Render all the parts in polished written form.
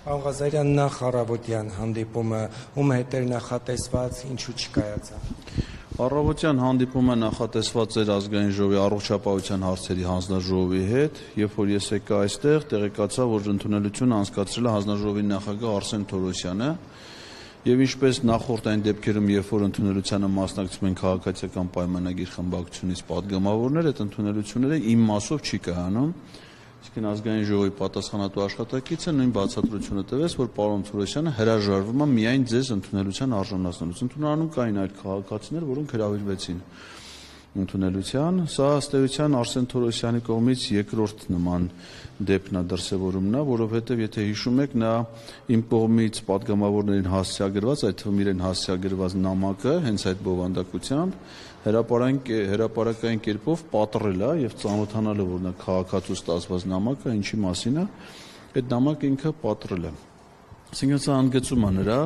Պարոն Ղազարյան, նախ առավոտյան հանդիպումը ում հետ էր նախատեսված, ինչու չկայացավ։ Առավոտյան հանդիպումը նախատեսված էր ազգային ժողովի առողջապահության հարցերի հանձնաժողովի հետ, երբ որ ես եկա այստեղ, տեղեկացա, որ ընդունելությունը անցկացրել է հանձնաժողովի նախագահ Արսեն Թորոսյանը, եւ ինչպես նախորդ այն դեպքերում, երբ որ ընդունելությանը մասնակցում են քաղաքացիական պայմանագիր խմբակցությունից պատգամավորներ, այդ ընդունելությունները իմ մասով չի կայանում։ Իսկ ազգային ժողովի պատասխանատու աշխատակիցը նույն բացատրությունը տվեց, որ պարոն Թորոսյանը հրաժարվում է միայն ձեզ ընդունելության արժանացնելուց։ Ընդունարանում կային այլ քաղաքացիներ, որոնք հրավիրվեցին ընդունելության։ Սա ըստ էության Արսեն Թորոսյանի կողմից երկրորդ նման դեպքն է, դրսևորումն է, որովհետև եթե հիշում եք, նա իմ կողմից պատգամավորներին հասցեագրված, այդ թվում իրեն հասցեագրված նամակը հենց այդ բովանդակությամբ հրապարակային կերպով պատռել է եւ ծանոթանալը, որ նա քաղաքացու ստացված նամակը ինչի մասին է, այդ նամակը ինքը պատռել է։ Այսինքն սա ընդգծում է նրա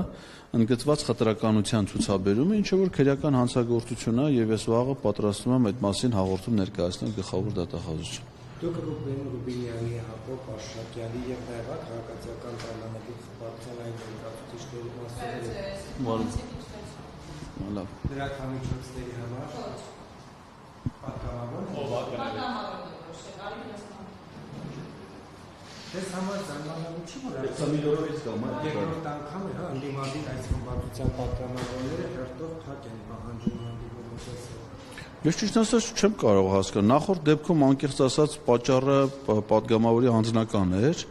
ընդգծված խտրականության ցուցաբերումը, ինչը որ քրեական հանցագործություն է եւ ես վաղը պատրաստվում եմ այդ մասին հաղորդում ներկայացնել գլխավոր դատախազություն։ Դուք Ռուբինյանի, Հակոբ Արշակյանի եւ նաեւ քաղաքացիական պայմանագրի խմբակցության այն ներկայացուցիչների մասով Լրատվամիջոցների համար Ես համար զարմանալու չի, որ երկրորդ անգամ է, ընդդիմադիր այս խմբակցության պատգամավորները հերթով փակ են պահանջում հանդիպումը։ Ես ճիշտ ասած չեմ կարող հասկանալ։ Նախորդ դեպքում անկեղծ ասած պատճառը պատգամավորի անձնական էր,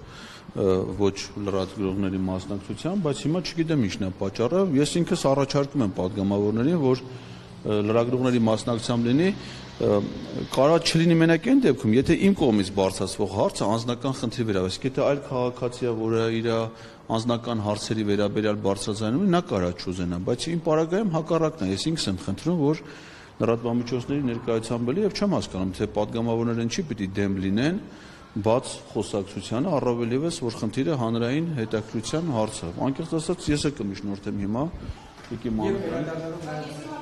ոչ լրատվողների մասնակցությամբ, բայց հիմա չգիտեմ ինչն է պատճառը։ Ես ինքս առաջարկում եմ պատգամավորներին, որ լրագրողների մասնակցությամբ լինի, կարող չլինի մենակ այն դեպքում, եթե իմ կողմից բարձրացվող հարցը անձնական խնդրի վերաբերյալ, իսկ եթե այլ քաղաքացի է, որը իր անձնական հարցերի վերաբերյալ բարձրաձայնում է, նա կարող չուզենա, բայց իմ պարագայում հակառակն է, ես ինքս եմ խնդրում, որ լրատվամիջոցների ներկայությամբ էլի եւ չեմ հասկանում, թե պատգամավորներն ինչի պիտի դեմ լինեն բաց խոսակցությանը, առավել ևս, որ խնդիրը հանրային հետաքրքրության հարց է։ Անկեղծ ասած, ես էլ կմիշնորհեմ հիմա Տիկի Մանուկյանին։